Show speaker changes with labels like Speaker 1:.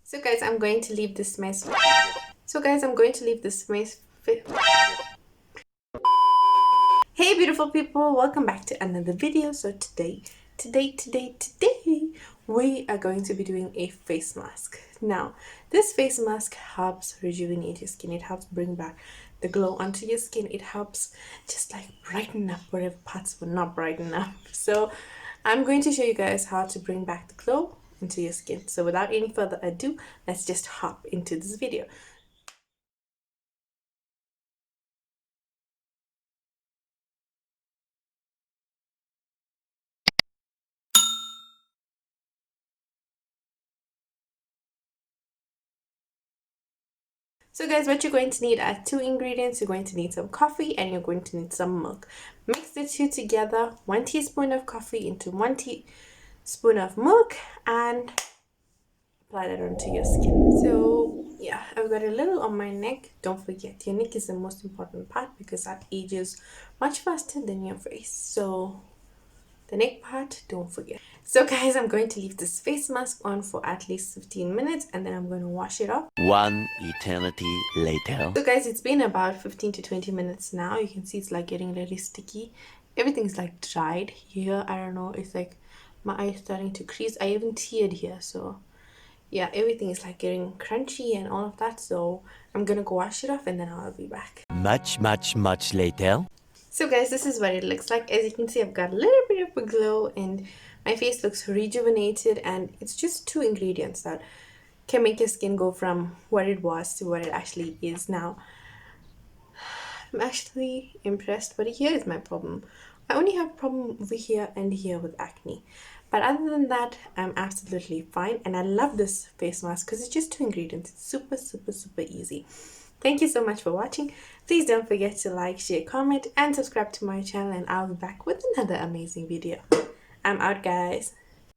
Speaker 1: So guys, I'm going to leave this mess. So guys, I'm going to leave this mess. Hey beautiful people, welcome back to another video. So today, we are going to be doing a face mask. Now, this face mask helps rejuvenate your skin. It helps bring back the glow onto your skin. It helps just like brighten up whatever parts were not bright enough. So I'm going to show you guys how to bring back the glow into your skin. So without any further ado, let's just hop into this video. So guys, what you're going to need are two ingredients. You're going to need some coffee and you're going to need some milk. Mix the two together, 1 teaspoon of coffee into 1 teaspoon of milk, and apply that onto your skin. So yeah, I've got a little on my neck. Don't forget, your neck is the most important part because that ages much faster than your face. So the neck part, don't forget. So guys, I'm going to leave this face mask on for at least 15 minutes and then I'm going to wash it off.
Speaker 2: One eternity later.
Speaker 1: So guys, it's been about 15 to 20 minutes now. You can see it's like getting really sticky. Everything's like dried here. I don't know, it's like my eyes starting to crease. I even teared here. So yeah, everything is like getting crunchy and all of that. So I'm gonna go wash it off and then I'll be back.
Speaker 2: Much later.
Speaker 1: So guys, this is what it looks like. As you can see, I've got a little bit of a glow and my face looks rejuvenated, and it's just two ingredients that can make your skin go from what it was to what it actually is now. I'm actually impressed, but here is my problem. I only have a problem over here and here with acne. But other than that, I'm absolutely fine. And I love this face mask because it's just two ingredients. It's super easy. Thank you so much for watching. Please don't forget to like, share, comment, and subscribe to my channel. And I'll be back with another amazing video. I'm out, guys.